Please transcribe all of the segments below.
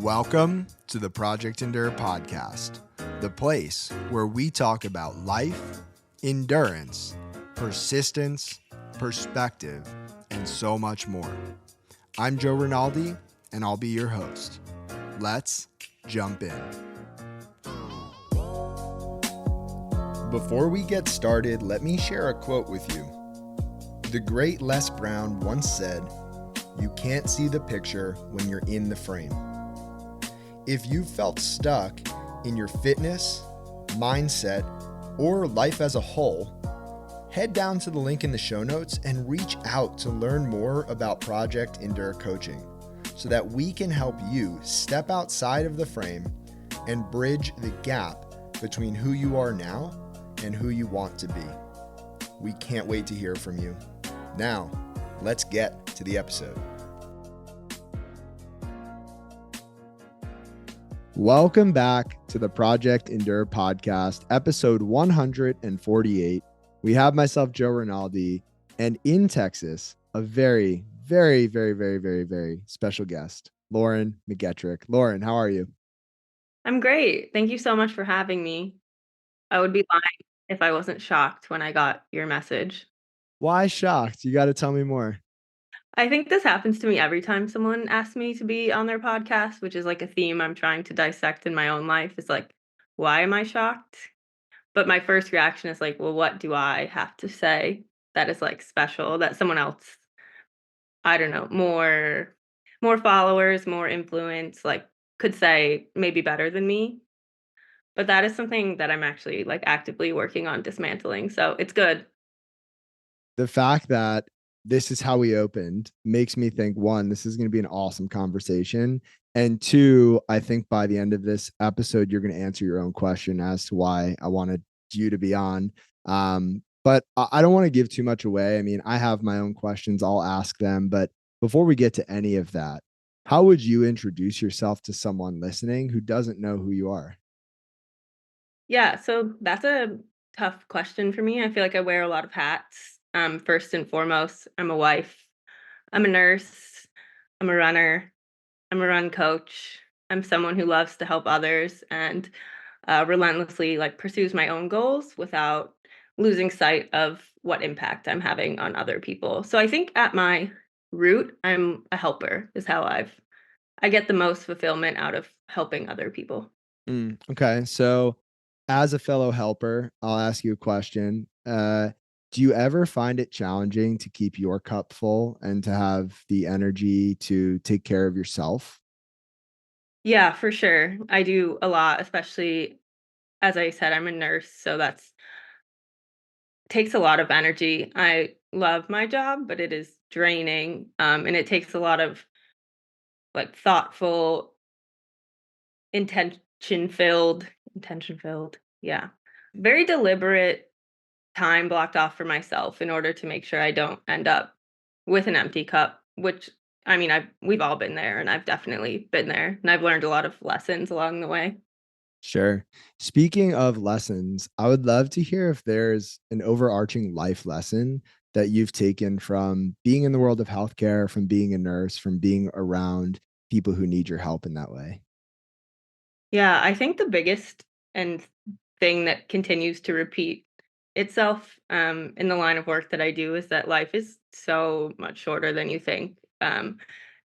Welcome to the Project Endure podcast, the place where we talk about life, endurance, persistence, perspective, and so much more. I'm Joe Rinaldi, and I'll be your host. Let's jump in. Before we get started, let me share a quote with you. The great Les Brown once said, "You can't see the picture when you're in the frame." If you've felt stuck in your fitness, mindset, or life as a whole, head down to the link in the show notes and reach out to learn more about Project Endure Coaching so that we can help you step outside of the frame and bridge the gap between who you are now and who you want to be. We can't wait to hear from you. Now, let's get to the episode. Welcome back to the Project Endure podcast, episode 148. We have myself, Joe Rinaldi, and in Texas, a very, very, very, very, very, very special guest, Lauren McGettrick. Lauren, how are you? I'm great. Thank you so much for having me. I would be lying if I wasn't shocked when I got your message. Why shocked? You got to tell me more. I think this happens to me every time someone asks me to be on their podcast, which is like a theme I'm trying to dissect in my own life. Is like, why am I shocked? But my first reaction is like, well, what do I have to say that is like special that someone else, I don't know, more followers, more influence, like could say maybe better than me. But that is something that I'm actually like actively working on dismantling. So it's good. The fact that this is how we opened makes me think, one, this is going to be an awesome conversation. And two, I think by the end of this episode, you're going to answer your own question as to why I wanted you to be on. But I don't want to give too much away. I mean, I have my own questions. I'll ask them. But before we get to any of that, how would you introduce yourself to someone listening who doesn't know who you are? Yeah, so that's a tough question for me. I feel like I wear a lot of hats. First and foremost, I'm a wife, I'm a nurse, I'm a runner, I'm a run coach. I'm someone who loves to help others and relentlessly like pursues my own goals without losing sight of what impact I'm having on other people. So I think at my root, I'm a helper is how I get the most fulfillment out of helping other people. Okay. So, as a fellow helper, I'll ask you a question. Do you ever find it challenging to keep your cup full and to have the energy to take care of yourself? Yeah, for sure. I do a lot, especially as I said, I'm a nurse, so that's takes a lot of energy. I love my job, but it is draining. And it takes a lot of like thoughtful, intention filled, intention filled. Yeah. Very deliberate time blocked off for myself in order to make sure I don't end up with an empty cup, which I mean, we've all been there and I've definitely been there and I've learned a lot of lessons along the way. Sure. Speaking of lessons, I would love to hear if there's an overarching life lesson that you've taken from being in the world of healthcare, from being a nurse, from being around people who need your help in that way. Yeah, I think the biggest and thing that continues to repeat itself in the line of work that I do is that life is so much shorter than you think. And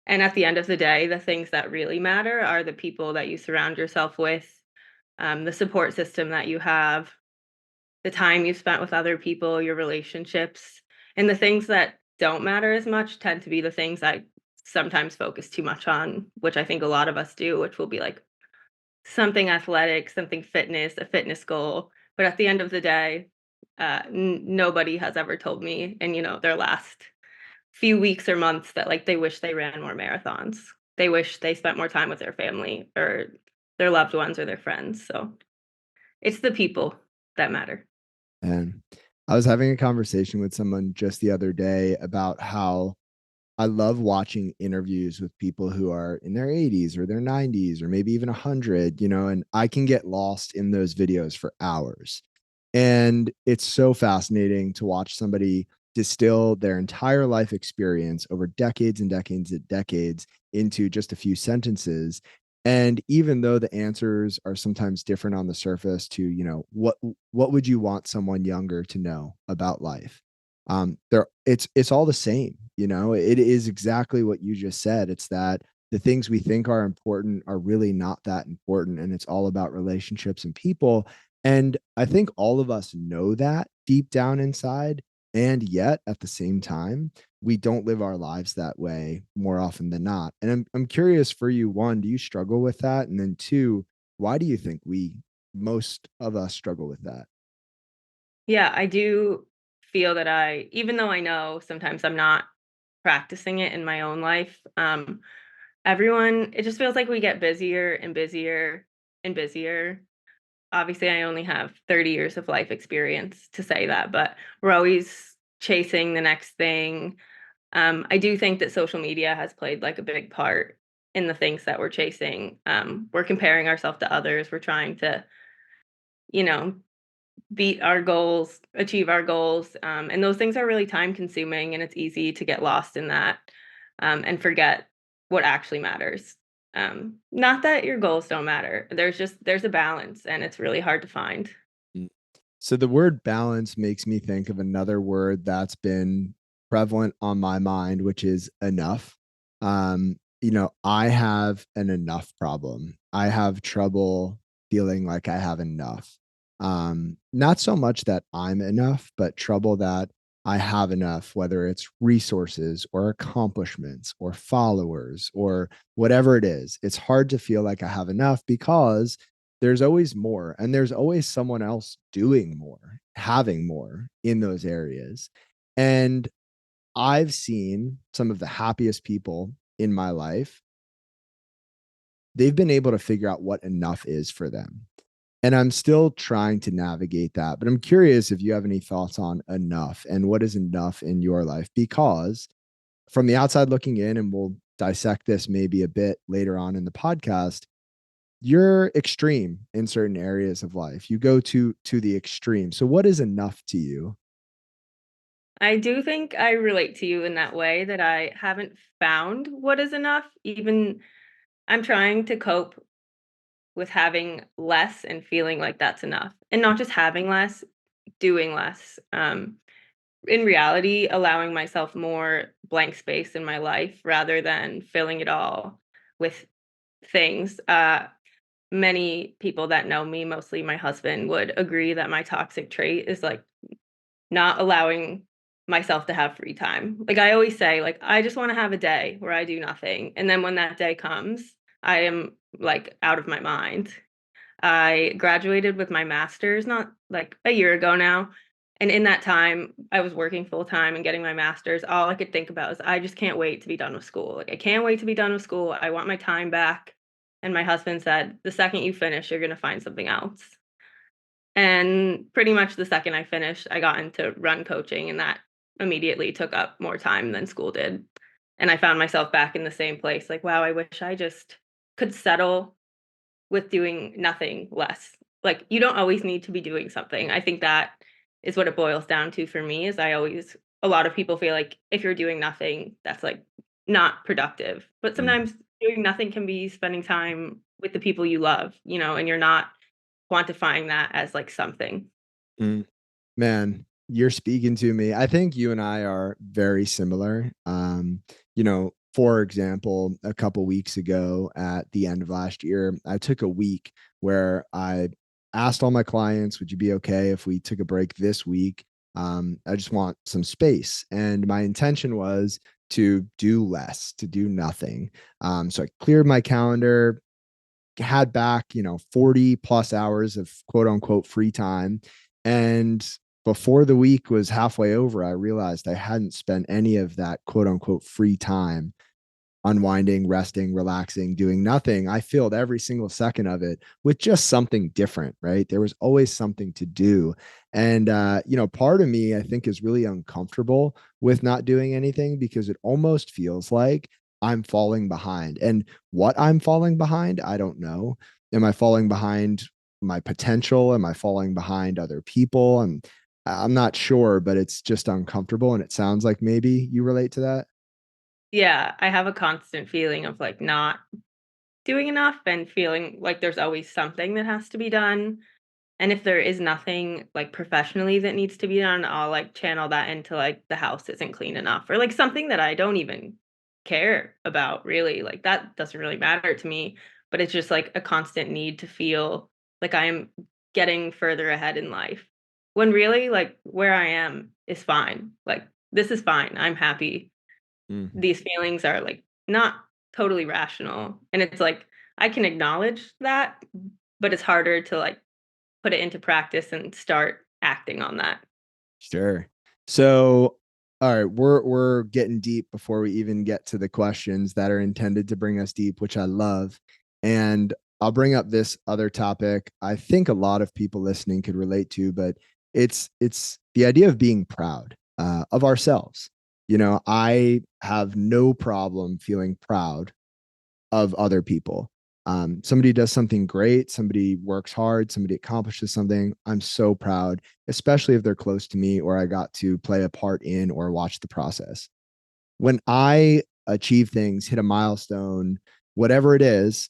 at the end of the day, the things that really matter are the people that you surround yourself with, the support system that you have, the time you spent with other people, your relationships, and the things that don't matter as much tend to be the things I sometimes focus too much on, which I think a lot of us do, which will be like something athletic, something fitness, a fitness goal, but at the end of the day, nobody has ever told me in, their last few weeks or months that, like, they wish they ran more marathons. They wish they spent more time with their family or their loved ones or their friends, so it's the people that matter. And I was having a conversation with someone just the other day about how I love watching interviews with people who are in their 80s or their 90s or maybe even 100, and I can get lost in those videos for hours. And it's so fascinating to watch somebody distill their entire life experience over decades and decades and decades into just a few sentences. And even though the answers are sometimes different on the surface to, what would you want someone younger to know about life? It's all the same, it is exactly what you just said. It's that the things we think are important are really not that important. And it's all about relationships and people. And I think all of us know that deep down inside. And yet at the same time, we don't live our lives that way more often than not. And I'm curious for you, one, do you struggle with that? And then two, why do you think most of us struggle with that? Yeah, I do feel that even though I know sometimes I'm not practicing it in my own life, it just feels like we get busier and busier and busier. Obviously, I only have 30 years of life experience to say that, but we're always chasing the next thing. I do think that social media has played like a big part in the things that we're chasing. We're comparing ourselves to others. We're trying to, you know, beat our goals, achieve our goals. And those things are really time consuming, and it's easy to get lost in that and forget what actually matters. Not that your goals don't matter. There's a balance, and it's really hard to find. So the word balance makes me think of another word that's been prevalent on my mind, which is enough. I have an enough problem. I have trouble feeling like I have enough. Not so much that I'm enough, but trouble that I have enough, whether it's resources or accomplishments or followers or whatever it is. It's hard to feel like I have enough because there's always more and there's always someone else doing more, having more in those areas. And I've seen some of the happiest people in my life. They've been able to figure out what enough is for them. And I'm still trying to navigate that. But I'm curious if you have any thoughts on enough and what is enough in your life, because from the outside looking in, and we'll dissect this maybe a bit later on in the podcast, you're extreme in certain areas of life. You go to the extreme. So what is enough to you? I do think I relate to you in that way that I haven't found what is enough. Even I'm trying to cope with having less and feeling like that's enough, and not just having less, doing less. In reality, allowing myself more blank space in my life rather than filling it all with things. Many people that know me, mostly my husband, would agree that my toxic trait is like not allowing myself to have free time. Like I always say, like I just want to have a day where I do nothing. And then when that day comes, I am like out of my mind. I graduated with my master's not like a year ago now. And in that time, I was working full time and getting my master's. All I could think about is I just can't wait to be done with school. Like I can't wait to be done with school. I want my time back. And my husband said, the second you finish, you're going to find something else. And pretty much the second I finished, I got into run coaching, and that immediately took up more time than school did. And I found myself back in the same place like, wow, I wish I just could settle with doing nothing less. Like, you don't always need to be doing something. I think that is what it boils down to for me is a lot of people feel like if you're doing nothing, that's like not productive. But Mm. sometimes doing nothing can be spending time with the people you love, and you're not quantifying that as like something. Mm. Man, you're speaking to me. I think you and I are very similar. For example, a couple weeks ago at the end of last year, I took a week where I asked all my clients, would you be okay if we took a break this week? I just want some space. And my intention was to do less, to do nothing. So I cleared my calendar, had back, 40 plus hours of quote unquote free time. And before the week was halfway over, I realized I hadn't spent any of that quote unquote free time unwinding, resting, relaxing, doing nothing. I filled every single second of it with just something different, right? There was always something to do. And, part of me, I think, is really uncomfortable with not doing anything because it almost feels like I'm falling behind. And what I'm falling behind, I don't know. Am I falling behind my potential? Am I falling behind other people? And I'm not sure, but it's just uncomfortable. And it sounds like maybe you relate to that. Yeah, I have a constant feeling of like not doing enough and feeling like there's always something that has to be done. And if there is nothing like professionally that needs to be done, I'll like channel that into like the house isn't clean enough or like something that I don't even care about really. Like that doesn't really matter to me, but it's just like a constant need to feel like I'm getting further ahead in life. When really like where I am is fine. Like this is fine. I'm happy. Mhm. These feelings are like not totally rational. And it's like I can acknowledge that, but it's harder to like put it into practice and start acting on that. Sure. So, all right, we're getting deep before we even get to the questions that are intended to bring us deep, which I love. And I'll bring up this other topic I think a lot of people listening could relate to, but it's the idea of being proud of ourselves. I have no problem feeling proud of other people. Somebody does something great, somebody works hard, somebody accomplishes something. I'm so proud, especially if they're close to me or I got to play a part in or watch the process. When I achieve things, hit a milestone, whatever it is,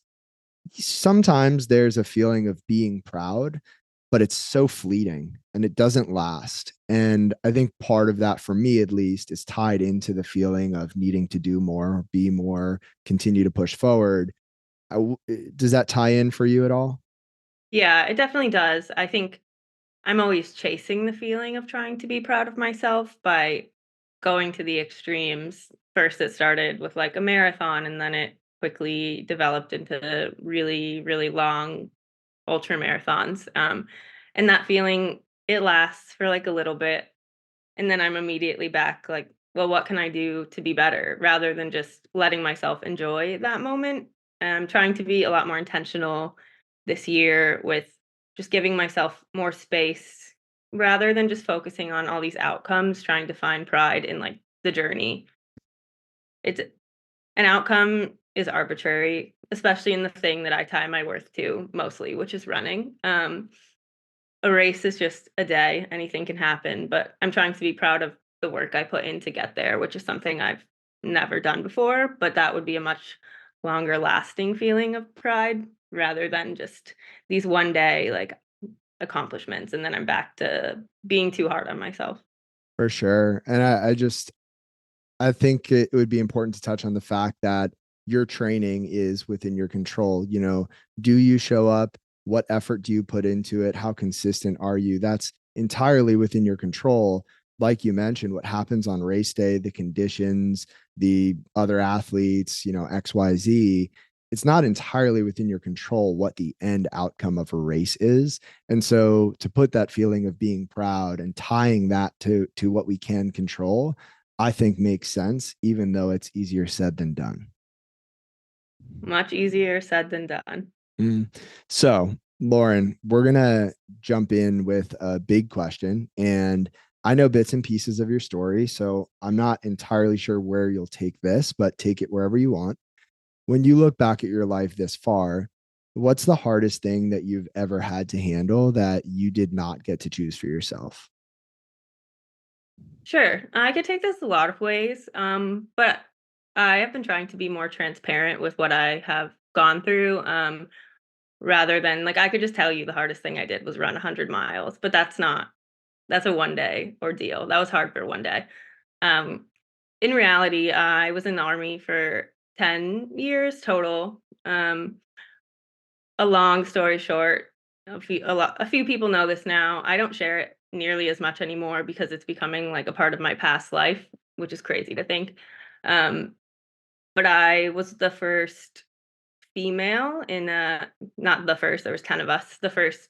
sometimes there's a feeling of being proud, but it's so fleeting and it doesn't last. And I think part of that, for me at least, is tied into the feeling of needing to do more, be more, continue to push forward. Does that tie in for you at all? Yeah, it definitely does. I think I'm always chasing the feeling of trying to be proud of myself by going to the extremes. First, it started with like a marathon, and then it quickly developed into really, really long ultra marathons. And that feeling, it lasts for like a little bit. And then I'm immediately back like, well, what can I do to be better rather than just letting myself enjoy that moment? And I'm trying to be a lot more intentional this year with just giving myself more space rather than just focusing on all these outcomes, trying to find pride in like the journey. It's an outcome is arbitrary, especially in the thing that I tie my worth to mostly, which is running. A race is just a day, anything can happen, but I'm trying to be proud of the work I put in to get there, which is something I've never done before, but that would be a much longer lasting feeling of pride rather than just these one day like accomplishments and then I'm back to being too hard on myself. For sure. And I think it would be important to touch on the fact that your training is within your control. Do you show up? What effort do you put into it? How consistent are you? That's entirely within your control. Like you mentioned, what happens on race day, the conditions, the other athletes, XYZ, it's not entirely within your control what the end outcome of a race is. And so to put that feeling of being proud and tying that to what we can control, I think makes sense, even though it's easier said than done. Much easier said than done. Mm. So, Lauren, we're going to jump in with a big question. And I know bits and pieces of your story. So I'm not entirely sure where you'll take this, but take it wherever you want. When you look back at your life this far, what's the hardest thing that you've ever had to handle that you did not get to choose for yourself? Sure, I could take this a lot of ways, but I have been trying to be more transparent with what I have gone through. Rather than like I could just tell you the hardest thing I did was run 100 miles, but that's a one day ordeal. That was hard for one day. Um, in reality, I was in the army for 10 years total. A long story short, a few people know this now. I don't share it nearly as much anymore because it's becoming like a part of my past life, which is crazy to think. Um, but I was the first female in a not the first, there was 10 of us, the first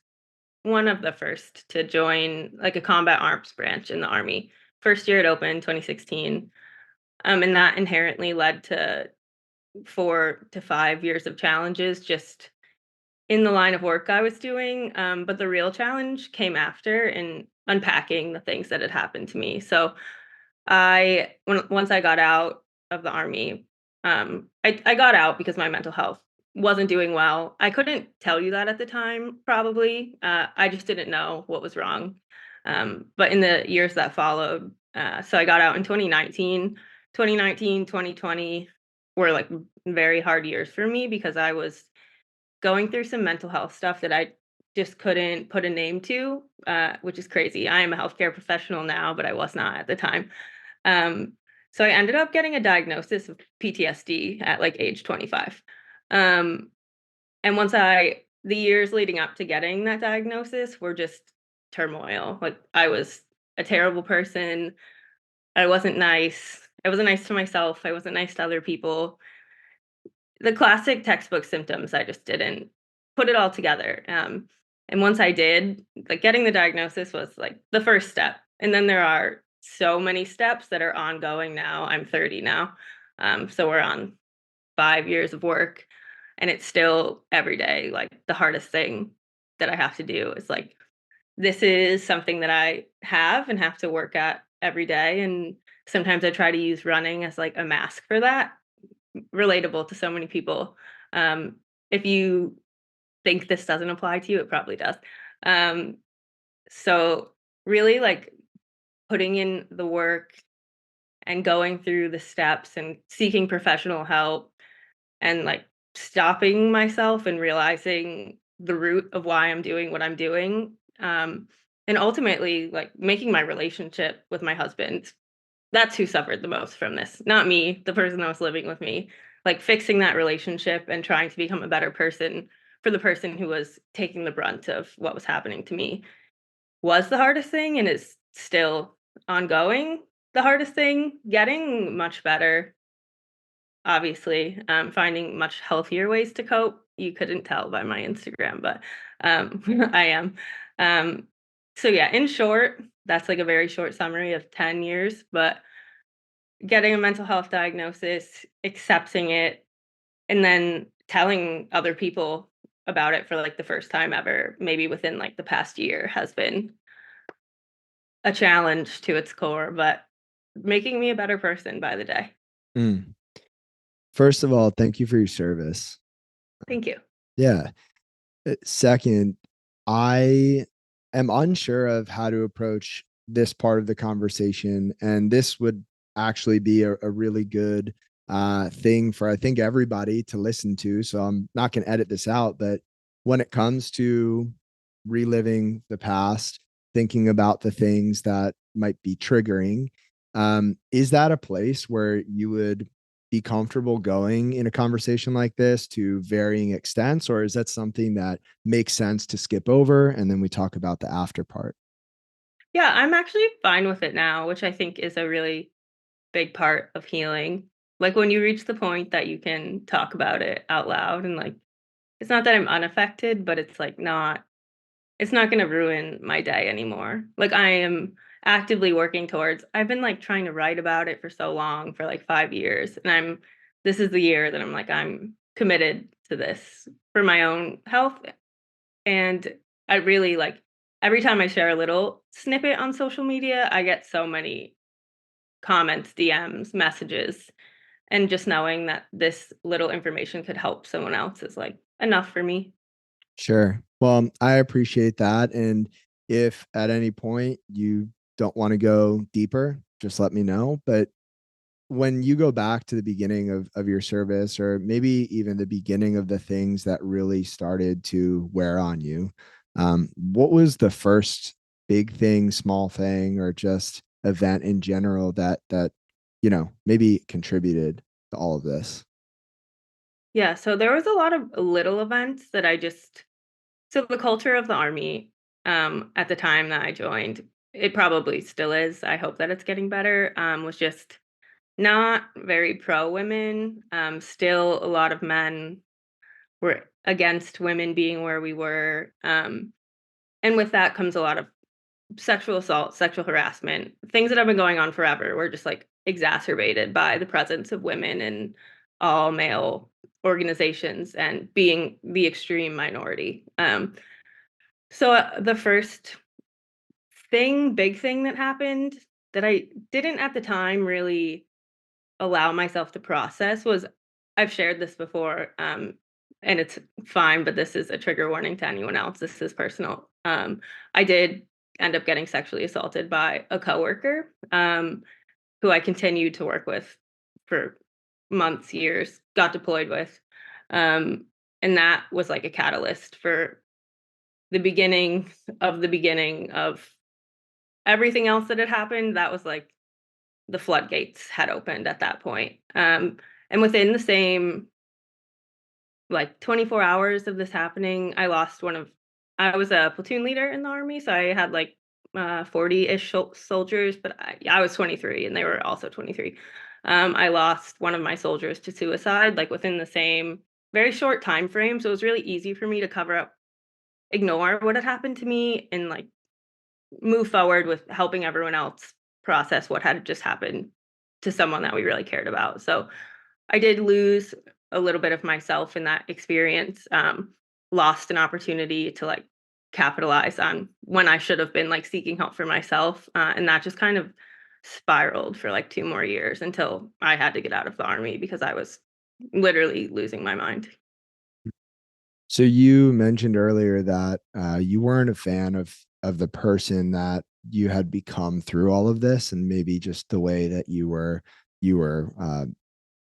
one of the first to join like a combat arms branch in the army. First year it opened, 2016. And that inherently led to 4 to 5 years of challenges just in the line of work I was doing. But the real challenge came after in unpacking the things that had happened to me. So once I got out of the army, I got out because my mental health wasn't doing well. I couldn't tell you that at the time, probably. I just didn't know what was wrong. But in the years that followed, so I got out in 2019, 2020. were like very hard years for me because I was going through some mental health stuff that I just couldn't put a name to, which is crazy. I am a healthcare professional now, but I was not at the time. Um, so I ended up getting a diagnosis of PTSD at like age 25. Um, and the years leading up to getting that diagnosis were just turmoil. Like I was a terrible person. I wasn't nice. I wasn't nice to myself. I wasn't nice to other people. The classic textbook symptoms, I just didn't put it all together. And once I did, like getting the diagnosis was like the first step. And then there are so many steps that are ongoing now. I'm 30 now. So we're on 5 years of work, and it's still every day like the hardest thing that I have to do is like this is something that I have and have to work at every day. And sometimes I try to use running as like a mask for that. Relatable to so many people. If you think this doesn't apply to you, it probably does. Um, so really like putting in the work and going through the steps and seeking professional help and like stopping myself and realizing the root of why I'm doing what I'm doing. And ultimately like making my relationship with my husband, that's who suffered the most from this, not me, the person that was living with me. Like fixing that relationship and trying to become a better person for the person who was taking the brunt of what was happening to me was the hardest thing and is still ongoing. The hardest thing, getting much better, obviously, finding much healthier ways to cope. You couldn't tell by my Instagram, but I am. Um, so yeah, in short, that's like a very short summary of 10 years, but getting a mental health diagnosis, accepting it, and then telling other people about it for like the first time ever, maybe within like the past year, has been a challenge to its core, but making me a better person by the day. Mm. First of all, thank you for your service. Thank you. Yeah. Second, I am unsure of how to approach this part of the conversation. And this would actually be a really good thing for, I think, everybody to listen to. So I'm not going to edit this out. But when it comes to reliving the past, thinking about the things that might be triggering, is that a place where you would be comfortable going in a conversation like this to varying extents, or is that something that makes sense to skip over and then we talk about the after part? Yeah, I'm actually fine with it now, which I think is a really big part of healing. Like when you reach the point that you can talk about it out loud and like it's not that I'm unaffected, but it's not going to ruin my day anymore. Like I am actively working towards I've been like trying to write about it for so long, for like 5 years, and this is the year that I'm like I'm committed to this for my own health. And I really like every time I share a little snippet on social media, I get so many comments, DMs, messages, and just knowing that this little information could help someone else is like enough for me. Sure. Well, I appreciate that. And if at any point you don't want to go deeper, just let me know. But when you go back to the beginning of your service, or maybe even the beginning of the things that really started to wear on you, what was the first big thing, small thing, or just event in general that maybe contributed to all of this? Yeah, so there was a lot of little events that I just so the culture of the army at the time that I joined, it probably still is. I hope that it's getting better. Was just not very pro women. Still a lot of men were against women being where we were. And with that comes a lot of sexual assault, sexual harassment, things that have been going on forever were just like exacerbated by the presence of women in all male organizations and being the extreme minority. The first big thing that happened that I didn't at the time really allow myself to process was I've shared this before, and it's fine, but this is a trigger warning to anyone else. This is personal. I did end up getting sexually assaulted by a coworker, who I continued to work with for months, years, got deployed with. Um, and that was like a catalyst for the beginning of everything else that had happened. That was like the floodgates had opened at that point. And within the same like 24 hours of this happening, I was a platoon leader in the army, so I had like 40-ish soldiers, but I was 23 and they were also 23. I lost one of my soldiers to suicide like within the same very short time frame, so it was really easy for me to ignore what had happened to me and like move forward with helping everyone else process what had just happened to someone that we really cared about. So I did lose a little bit of myself in that experience. Lost an opportunity to like capitalize on when I should have been like seeking help for myself, and that just kind of spiraled for like 2 more years until I had to get out of the army because I was literally losing my mind. So you mentioned earlier that you weren't a fan of the person that you had become through all of this, and maybe just the way that you were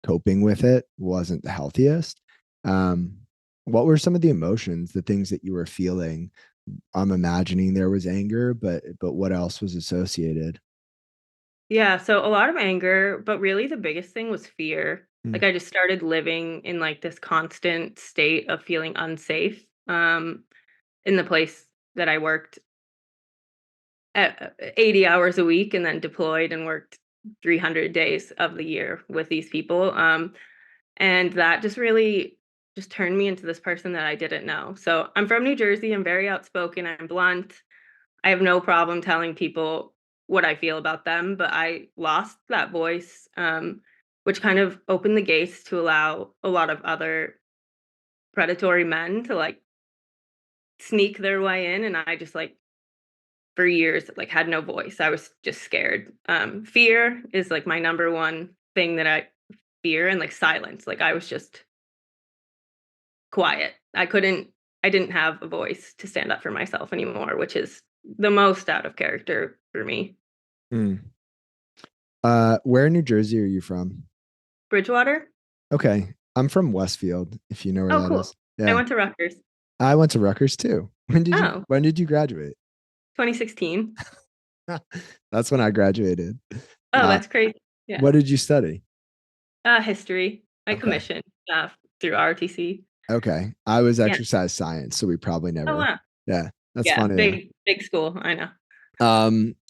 coping with it wasn't the healthiest. Um, what were some of the emotions, the things that you were feeling? I'm imagining there was anger, but what else was associated? Yeah, so a lot of anger, but really the biggest thing was fear. Mm. Like I just started living in like this constant state of feeling unsafe in the place that I worked at 80 hours a week and then deployed and worked 300 days of the year with these people. And that just really just turned me into this person that I didn't know. So I'm from New Jersey. I'm very outspoken. I'm blunt. I have no problem telling people what I feel about them, but I lost that voice, which kind of opened the gates to allow a lot of other predatory men to like sneak their way in. And I just like for years like had no voice. I was just scared. Fear is like my number one thing that I fear, and like silence. Like I was just quiet. I didn't have a voice to stand up for myself anymore, which is the most out of character for me. Mm. Where in New Jersey are you from? Bridgewater? Okay, I'm from Westfield, if you know where Oh, that is. cool. I Yeah, went to Rutgers. I went to Rutgers too. Oh, When did you graduate? 2016. That's when I graduated. Oh, Uh, that's crazy. Yeah. what did you study? History. I Okay. commissioned through ROTC. Okay. I was Yeah. exercise science, so we probably Oh, never. wow. Yeah, that's Yeah, funny though. big school. I know.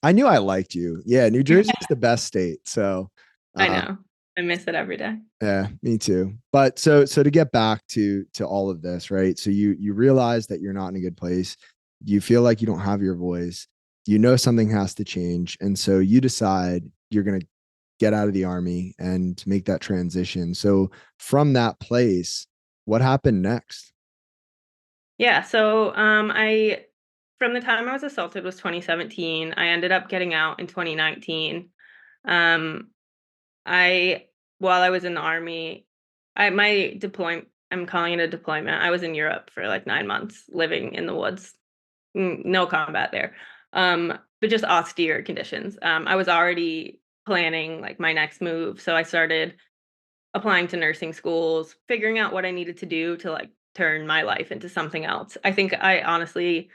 I knew I liked you. Yeah, New Jersey is the best state. So, I uh, know. I miss it every day. yeah, me too. But so to get back to all of this, right? So you realize that you're not in a good place. You feel like you don't have your voice. You know something has to change, and so you decide you're going to get out of the army and make that transition. So from that place, what happened next? Yeah, so I from the time I was assaulted was 2017. I ended up getting out in 2019. Um I while I was in the army, I my deployment I'm calling it a deployment. I was in Europe for like 9 months living in the woods. No combat there. But just austere conditions. I was already planning like my next move, so I started applying to nursing schools, figuring out what I needed to do to like turn my life into something else. I think I honestly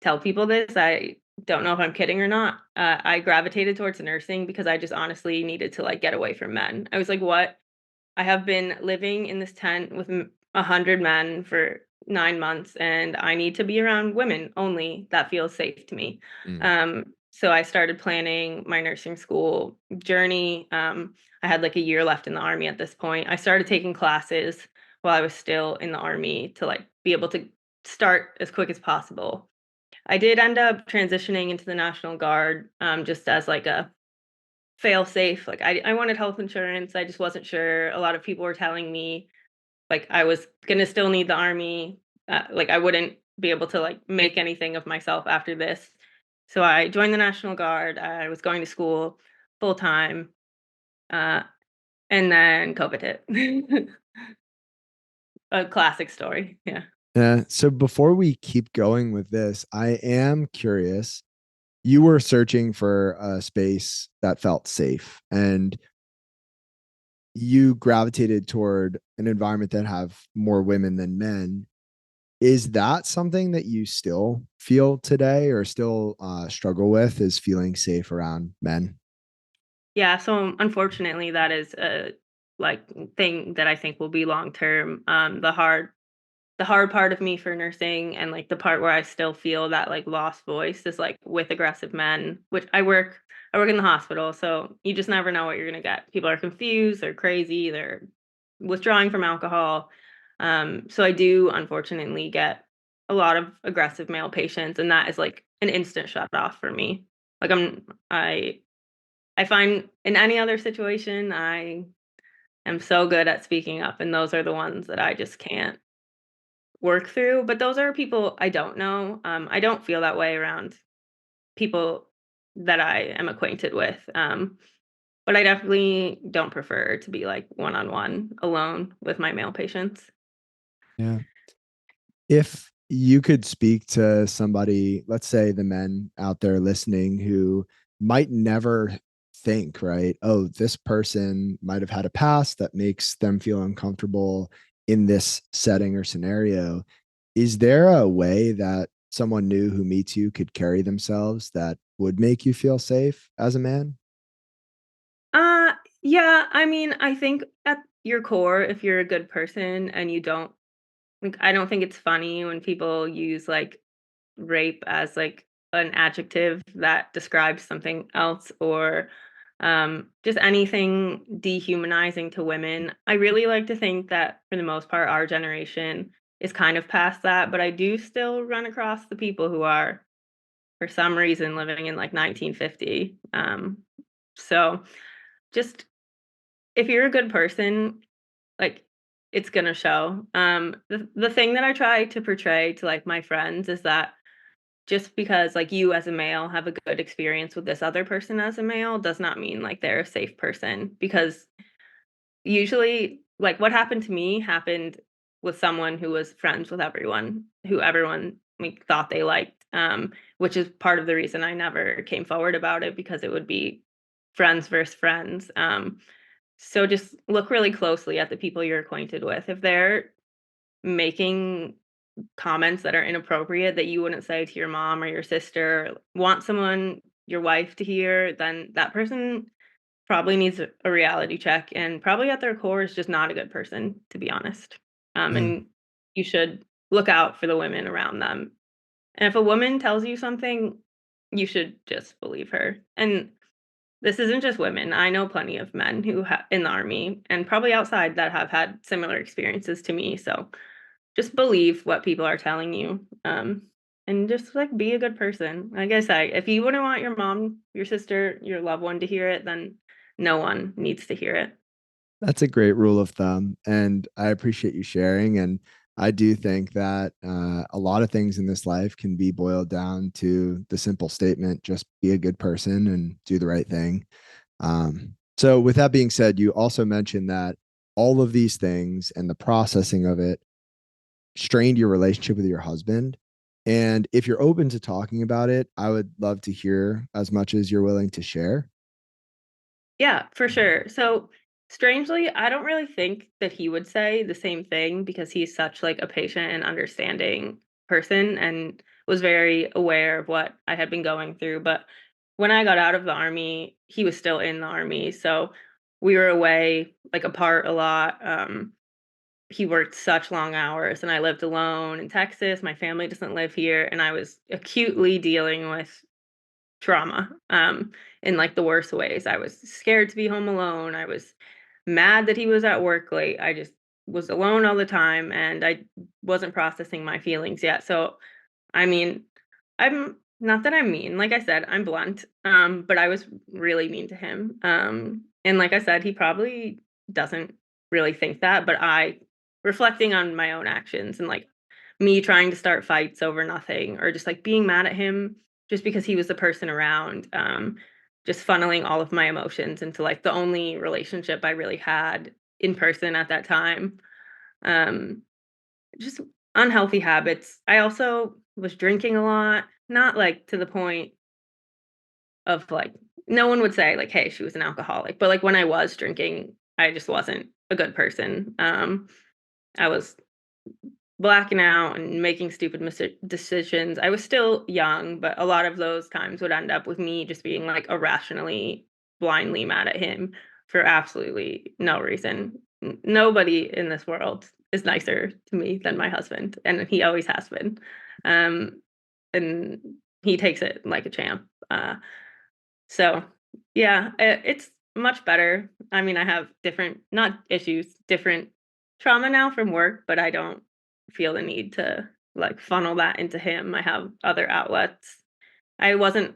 tell people this. I don't know if I'm kidding or not. I gravitated towards nursing because I just honestly needed to like get away from men. I was like, what? I have been living in this tent with 100 men for 9 months, and I need to be around women only. That feels safe to me. Mm. So I started planning my nursing school journey. I had like a year left in the army at this point. I started taking classes while I was still in the army to like be able to start as quick as possible. I did end up transitioning into the National Guard, just as like a fail safe. Like I wanted health insurance. I just wasn't sure. A lot of people were telling me like I was gonna still need the army. Like I wouldn't be able to like make anything of myself after this. So I joined the National Guard. I was going to school full time, uh, and then COVID hit. A classic story. Yeah. Yeah. So before we keep going with this, I am curious. You were searching for a space that felt safe, and you gravitated toward an environment that have more women than men. Is that something that you still feel today or still struggle with, is feeling safe around men? Yeah, so unfortunately, that is a like thing that I think will be long term. The hard part of me for nursing and like the part where I still feel that like lost voice is like with aggressive men, which I work in the hospital, so you just never know what you're gonna get. People are confused, they're crazy, they're withdrawing from alcohol. So I do unfortunately get a lot of aggressive male patients, and that is like an instant shut off for me. Like I find in any other situation I am so good at speaking up, and those are the ones that I just can't work through, but those are people I don't know. I don't feel that way around people that I am acquainted with. But I definitely don't prefer to be like one on one alone with my male patients. Yeah. If you could speak to somebody, let's say the men out there listening who might never think, right? Oh, this person might have had a past that makes them feel uncomfortable in this setting or scenario. Is there a way that someone new who meets you could carry themselves that would make you feel safe as a man? Uh yeah, I mean, I think at your core, if you're a good person and you don't like I don't think it's funny when people use like rape as like an adjective that describes something else or just anything dehumanizing to women. I really like to think that for the most part, our generation is kind of past that, but I do still run across the people who are, for some reason, living in like 1950. So just if you're a good person, like it's gonna show. The thing that I try to portray to like my friends is that just because like you as a male have a good experience with this other person as a male does not mean like they're a safe person, because usually like what happened to me happened with someone who was friends with everyone, who everyone like thought they liked, which is part of the reason I never came forward about it, because it would be friends versus friends. So just look really closely at the people you're acquainted with. If they're making comments that are inappropriate that you wouldn't say to your mom or your sister, want someone, your wife, to hear, then that person probably needs a reality check and probably at their core is just not a good person, to be honest. Yeah. And you should look out for the women around them. And if a woman tells you something, you should just believe her. And this isn't just women. I know plenty of men who in the army and probably outside that have had similar experiences to me. So just believe what people are telling you, and just, like, be a good person. Like I say, if you wouldn't want your mom, your sister, your loved one to hear it, then no one needs to hear it. That's a great rule of thumb, and I appreciate you sharing. And I do think that a lot of things in this life can be boiled down to the simple statement: just be a good person and do the right thing. So, with that being said, you also mentioned that all of these things and the processing of it strained your relationship with your husband. And if you're open to talking about it, I would love to hear as much as you're willing to share. Yeah, for sure. So, strangely, I don't really think that he would say the same thing because he's such, like, a patient and understanding person and was very aware of what I had been going through, but when I got out of the army, he was still in the army, so we were away, like, apart a lot. He worked such long hours and I lived alone in Texas. My family doesn't live here, and I was acutely dealing with trauma, in like the worst ways. I was scared to be home alone. I was mad that he was at work late. I just was alone all the time and I wasn't processing my feelings yet. So, I mean, I'm not that I'm mean. Like I said, I'm blunt. But I was really mean to him. And like I said, he probably doesn't really think that, but I reflecting on my own actions and like me trying to start fights over nothing or just like being mad at him just because he was the person around, just funneling all of my emotions into like the only relationship I really had in person at that time. Um, just unhealthy habits. I also was drinking a lot, not, like, to the point of, like no one would say, like, "Hey, she was an alcoholic," but, like, when I was drinking, I just wasn't a good person. I was blacking out and making stupid decisions. I was still young, but a lot of those times would end up with me just being like irrationally, blindly mad at him for absolutely no reason. Nobody in this world is nicer to me than my husband, and he always has been. Um, and he takes it like a champ. So yeah, it's much better. I mean, I have different, not issues, different trauma now from work, but I don't feel the need to like funnel that into him. I have other outlets. I wasn't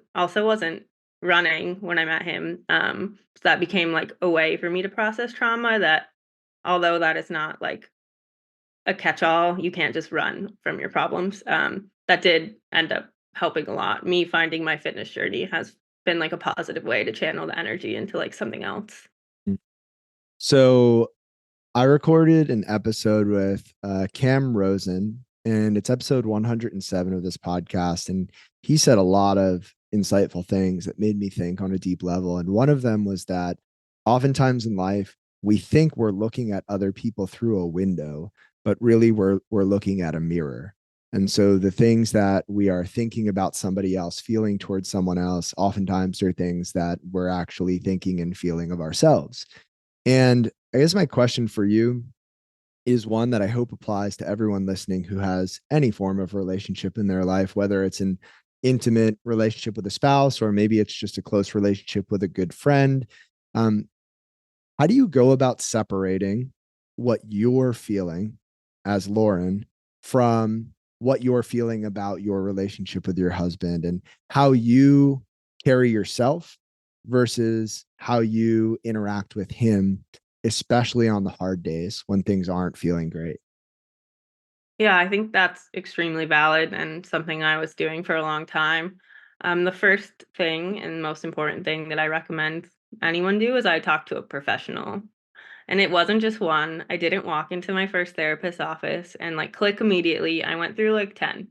running when I met him. So that became like a way for me to process trauma that although that is not like a catch-all, you can't just run from your problems. That did end up helping a lot. Me finding my fitness journey has been like a positive way to channel the energy into like something else. So I recorded an episode with Cam Rosen, and it's episode 107 of this podcast. And he said a lot of insightful things that made me think on a deep level. And one of them was that oftentimes in life, we think we're looking at other people through a window, but really we're looking at a mirror. And so the things that we are thinking about somebody else, feeling towards someone else, oftentimes are things that we're actually thinking and feeling of ourselves. And I guess my question for you is one that I hope applies to everyone listening who has any form of relationship in their life, whether it's an intimate relationship with a spouse or maybe it's just a close relationship with a good friend. Um, how do you go about separating what you're feeling as Lauren from what you're feeling about your relationship with your husband and how you carry yourself versus how you interact with him, especially on the hard days when things aren't feeling great? Yeah, I think that's extremely valid and something I was doing for a long time. The first thing and most important thing that I recommend anyone do is I talk to a professional. And it wasn't just one. I didn't walk into my first therapist's office and like click immediately. I went through like 10.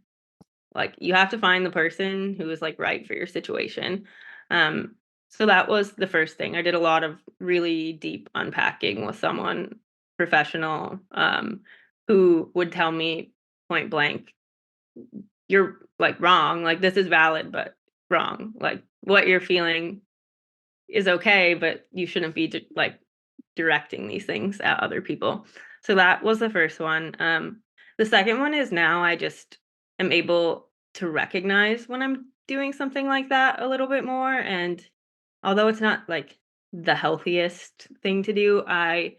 Like you have to find the person who is like right for your situation. Um, so that was the first thing. I did a lot of really deep unpacking with someone professional who would tell me point blank, you're like wrong. Like this is valid, but wrong. Like what you're feeling is okay, but you shouldn't be like directing these things at other people. So that was the first one. The second one is now I just am able to recognize when I'm doing something like that a little bit more. And although it's not like the healthiest thing to do, I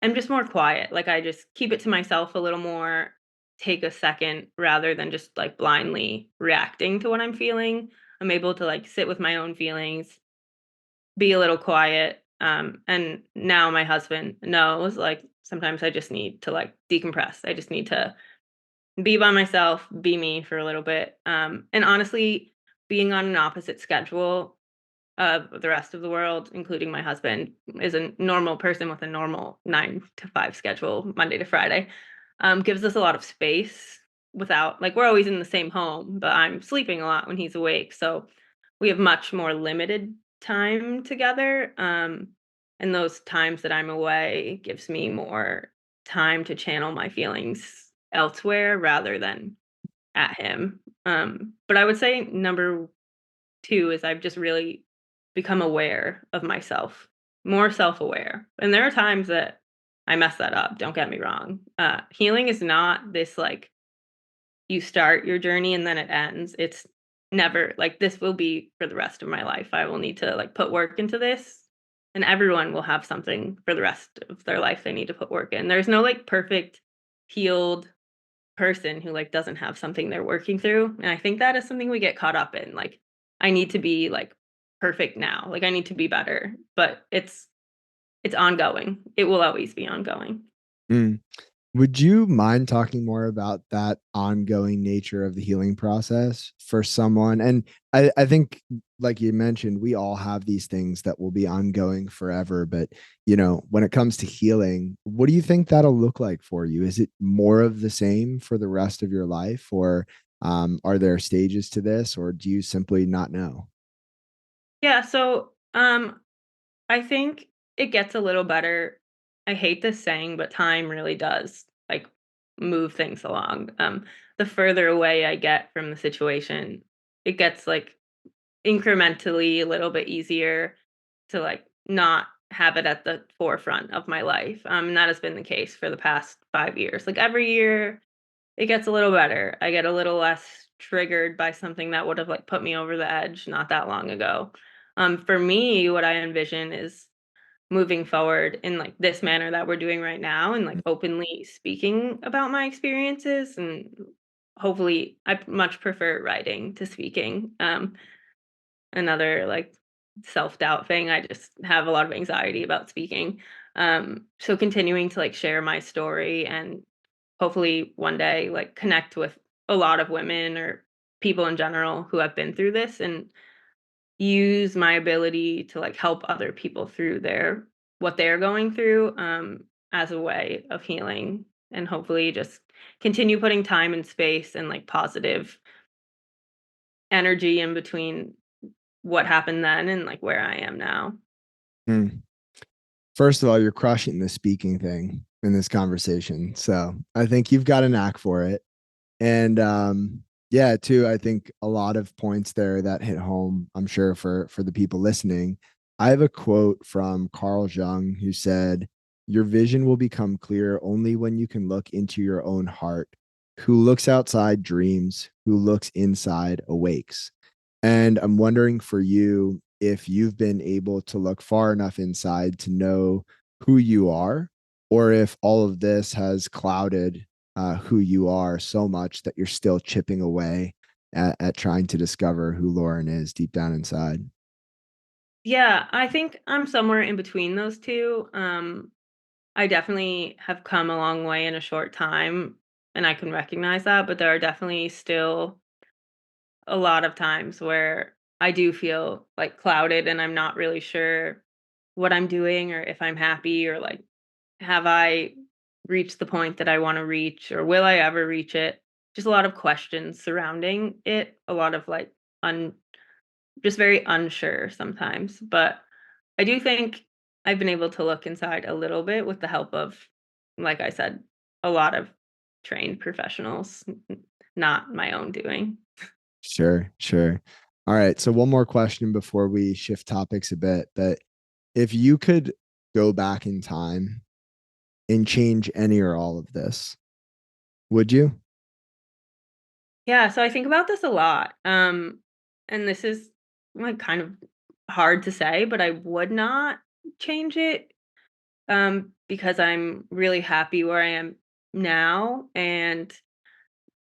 am just more quiet. Like I just keep it to myself a little more, take a second rather than just like blindly reacting to what I'm feeling. I'm able to like sit with my own feelings, be a little quiet. And now my husband knows like sometimes I just need to like decompress. I just need to be by myself, be me for a little bit. And honestly, being on an opposite schedule of the rest of the world, including my husband, is a normal person with a normal 9 to 5 schedule, Monday to Friday, gives us a lot of space without like we're always in the same home, but I'm sleeping a lot when he's awake. So we have much more limited time together. And those times that I'm away gives me more time to channel my feelings elsewhere rather than at him. But I would say number two is I've just really become aware of myself, more self-aware. And there are times that I mess that up, don't get me wrong. Healing is not this like you start your journey and then it ends. It's never like this will be for the rest of my life. I will need to like put work into this. And everyone will have something for the rest of their life they need to put work in. There's no like perfect healed person who like doesn't have something they're working through. And I think that is something we get caught up in. Like I need to be like perfect now. Like I need to be better. But it's ongoing. It will always be ongoing. Mm. Would you mind talking more about that ongoing nature of the healing process for someone? And I think, like you mentioned, we all have these things that will be ongoing forever. But, when it comes to healing, what do you think that'll look like for you? Is it more of the same for the rest of your life? Or are there stages to this? Or do you simply not know? Yeah, so I think it gets a little better. I hate this saying, but time really does like move things along. The further away I get from the situation, it gets like incrementally a little bit easier to like not have it at the forefront of my life. And that has been the case for the past 5 years. Like every year it gets a little better. I get a little less triggered by something that would have like put me over the edge not that long ago. For me, what I envision is moving forward in like this manner that we're doing right now and like openly speaking about my experiences, and hopefully I much prefer writing to speaking. Another like self-doubt thing, I just have a lot of anxiety about speaking. So continuing to like share my story and hopefully one day like connect with a lot of women or people in general who have been through this, and use my ability to like help other people through their what they're going through, as a way of healing, and hopefully just continue putting time and space and like positive energy in between what happened then and like where I am now. Hmm. First of all, you're crushing the speaking thing in this conversation. So I think you've got a knack for it. And yeah, too, I think a lot of points there that hit home, I'm sure for the people listening. I have a quote from Carl Jung who said, "Your vision will become clear only when you can look into your own heart. Who looks outside dreams, who looks inside awakes." And I'm wondering for you if you've been able to look far enough inside to know who you are, or if all of this has clouded who you are so much that you're still chipping away at trying to discover who Lauren is deep down inside. Yeah, I think I'm somewhere in between those two. I definitely have come a long way in a short time, and I can recognize that, but there are definitely still a lot of times where I do feel like clouded and I'm not really sure what I'm doing or if I'm happy, or like have I reached the point that I want to reach, or will I ever reach it? Just a lot of questions surrounding it, a lot of like un just very unsure sometimes. But I do think I've been able to look inside a little bit with the help of, like I said, a lot of trained professionals, not my own doing. Sure, sure. All right. So one more question before we shift topics a bit. But if you could go back in time and change any or all of this, would you? Yeah, so I think about this a lot. And this is like kind of hard to say, but I would not change it, because I'm really happy where I am now, and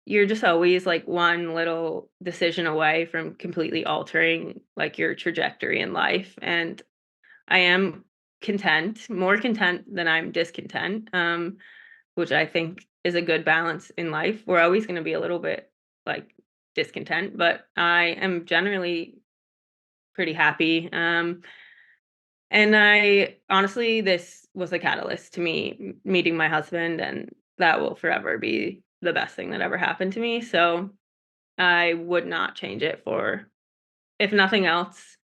you're just always like one little decision away from completely altering like your trajectory in life. And I am content, more content than I'm discontent, which I think is a good balance in life. We're always going to be a little bit like discontent, but I am generally pretty happy. And I honestly, this was a catalyst to me meeting my husband, and that will forever be the best thing that ever happened to me. So I would not change it for, if nothing else,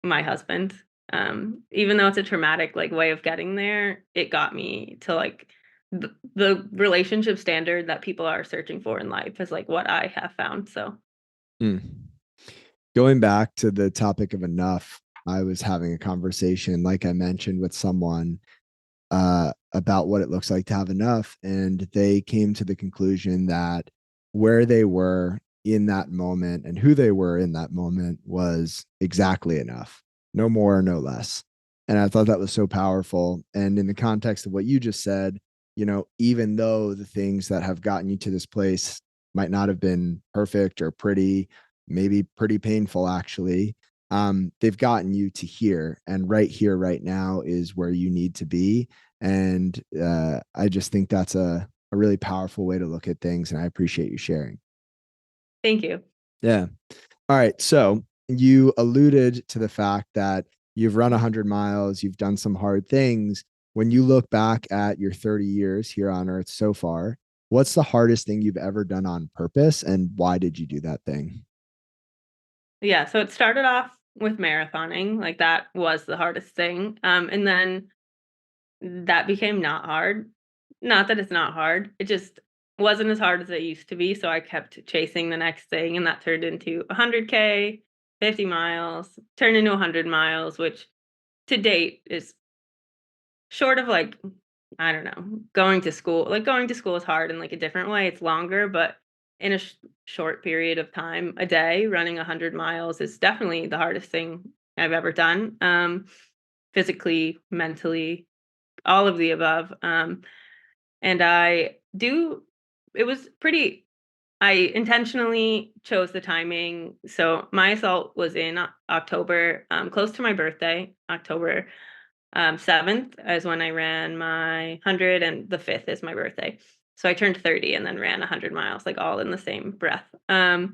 my husband. Even though it's a traumatic like way of getting there, it got me to like the relationship standard that people are searching for in life is like what I have found. So Hmm. Going back to the topic of enough, I was having a conversation, like I mentioned, with someone about what it looks like to have enough. And they came to the conclusion that where they were in that moment and who they were in that moment was exactly enough, no more, no less. And I thought that was so powerful. And in the context of what you just said, even though the things that have gotten you to this place might not have been perfect or pretty, maybe pretty painful, actually, they've gotten you to here. And right here, right now is where you need to be. And I just think that's a really powerful way to look at things. And I appreciate you sharing. thank you. Yeah. All right. So you alluded to the fact that you've run 100 miles, you've done some hard things. When you look back at your 30 years here on earth so far, what's the hardest thing you've ever done on purpose? And why did you do that thing? Yeah, so it started off with marathoning. Like that was the hardest thing. And then that became not hard. Not that it's not hard. It just wasn't as hard as it used to be. So I kept chasing the next thing, and that turned into 100K, 50 miles, turned into 100 miles, which to date is short of like, I don't know, going to school. Like going to school is hard in like a different way. It's longer, but in a short period of time, a day, running 100 miles is definitely the hardest thing I've ever done. Physically, mentally, all of the above. And it was pretty, I intentionally chose the timing. So my assault was in October, close to my birthday, October 7th is when I ran my 100, and the 5th is my birthday. So I turned 30 and then ran 100 miles, like all in the same breath. So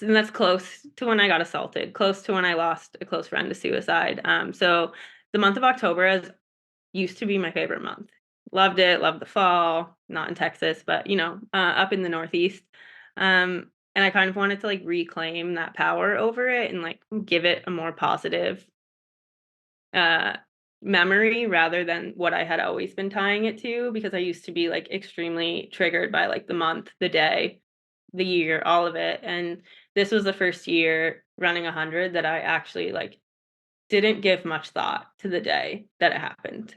that's close to when I got assaulted, close to when I lost a close friend to suicide. So the month of October used to be my favorite month. Loved it, loved the fall, not in Texas, but up in the Northeast. And I kind of wanted to like reclaim that power over it and like give it a more positive uh memory rather than what I had always been tying it to, because I used to be like extremely triggered by like the month, the day, the year, all of it. And this was the first year running 100 that I actually like didn't give much thought to the day that it happened.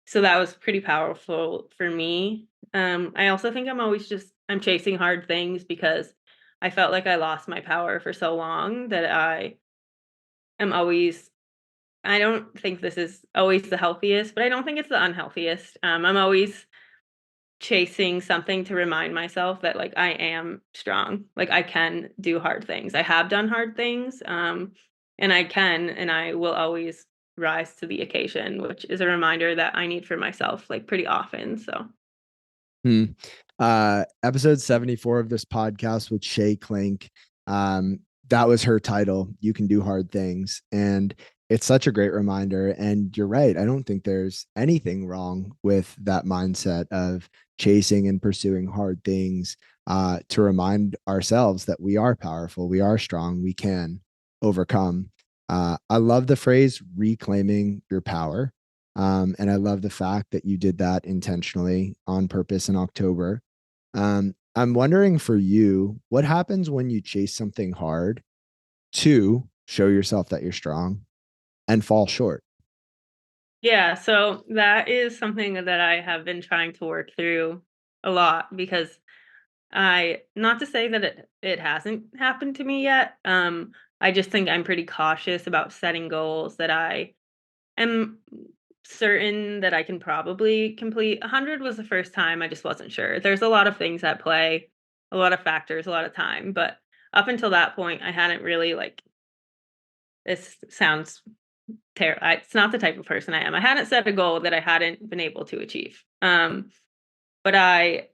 So that was pretty powerful for me. I also think I'm chasing hard things because I felt like I lost my power for so long that I am always, I don't think this is always the healthiest, but I don't think it's the unhealthiest. I'm always chasing something to remind myself that like I am strong. Like I can do hard things. I have done hard things. And I can and I will always rise to the occasion, which is a reminder that I need for myself like pretty often. So Hmm. Episode 74 of this podcast with Shay Clink. That was her title. You can do hard things. And it's such a great reminder. And you're right. I don't think there's anything wrong with that mindset of chasing and pursuing hard things, to remind ourselves that we are powerful, we are strong, we can overcome. I love the phrase reclaiming your power. And I love the fact that you did that intentionally on purpose in October. I'm wondering for you, what happens when you chase something hard to show yourself that you're strong and fall short? yeah, so that is something that I have been trying to work through a lot because not to say that it hasn't happened to me yet. I just think I'm pretty cautious about setting goals that I am certain that I can probably complete. 100 was the first time I just wasn't sure. There's a lot of things at play, a lot of factors, a lot of time, but up until that point, I hadn't really like, this sounds terrible. It's not the type of person I am. I hadn't set a goal that I hadn't been able to achieve. But I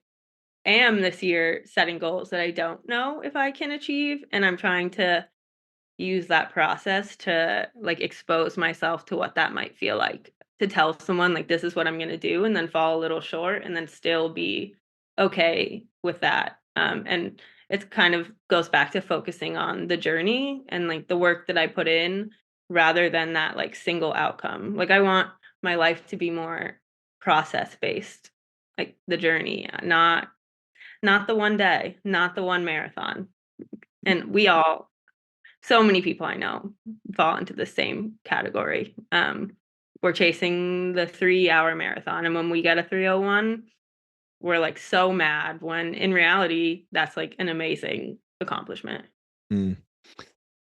am this year setting goals that I don't know if I can achieve, and I'm trying to use that process to like expose myself to what that might feel like, to tell someone like this is what I'm going to do and then fall a little short and then still be okay with that. And it kind of goes back to focusing on the journey and like the work that I put in rather than that like single outcome. Like I want my life to be more process based, like the journey, not the one day, not the one marathon. And so many people I know fall into the same category. We're chasing the 3 hour marathon. And when we get a 3:01, we're like so mad when in reality, that's like an amazing accomplishment. Mm.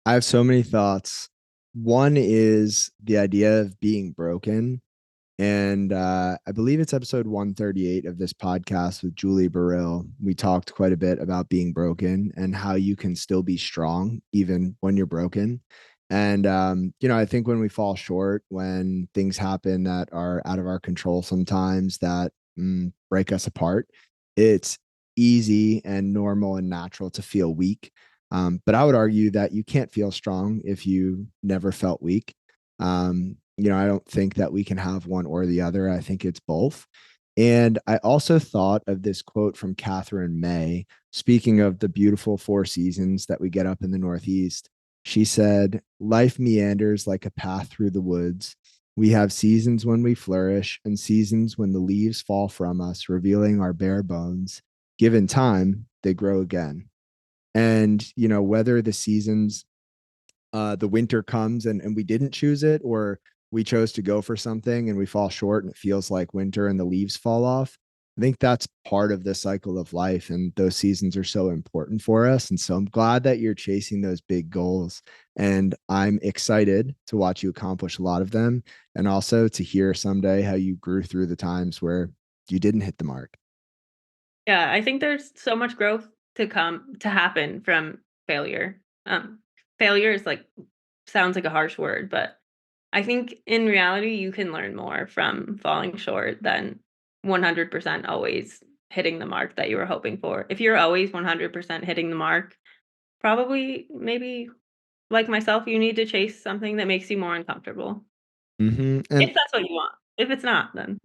I have so many thoughts. One is the idea of being broken. And I believe it's episode 138 of this podcast with Julie Burrill. We talked quite a bit about being broken and how you can still be strong even when you're broken. And, I think when we fall short, when things happen that are out of our control sometimes that break us apart, it's easy and normal and natural to feel weak. But I would argue that you can't feel strong if you never felt weak. I don't think that we can have one or the other. I think it's both. And I also thought of this quote from Catherine May, speaking of the beautiful four seasons that we get up in the Northeast. She said, "Life meanders like a path through the woods. We have seasons when we flourish and seasons when the leaves fall from us, revealing our bare bones. Given time, they grow again." And, whether the seasons the winter comes and we didn't choose it, or we chose to go for something and we fall short and it feels like winter and the leaves fall off. I think that's part of the cycle of life. And those seasons are so important for us. And so I'm glad that you're chasing those big goals. And I'm excited to watch you accomplish a lot of them. And also to hear someday how you grew through the times where you didn't hit the mark. Yeah, I think there's so much growth to happen from failure. Failure is like sounds like a harsh word, but I think in reality you can learn more from falling short than 100% always hitting the mark that you were hoping for. If you're always 100% hitting the mark, probably maybe like myself, you need to chase something that makes you more uncomfortable. And If that's what you want. If it's not, then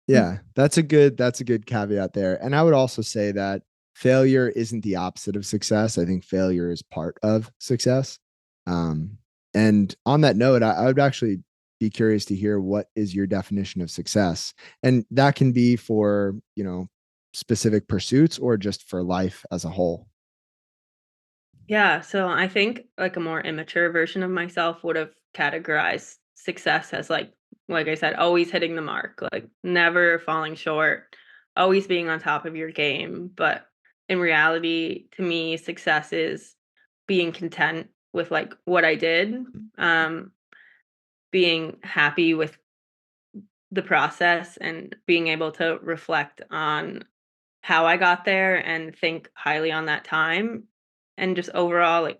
yeah, that's a good caveat there. And I would also say that failure isn't the opposite of success. I think failure is part of success. Um, and on that note, I would actually be curious to hear what is your definition of success. And that can be for, specific pursuits or just for life as a whole. yeah, so I think like a more immature version of myself would have categorized success as like I said, always hitting the mark, like never falling short, always being on top of your game. But in reality, to me, success is being content with like what I did, um, being happy with the process and being able to reflect on how I got there and think highly on that time and just overall like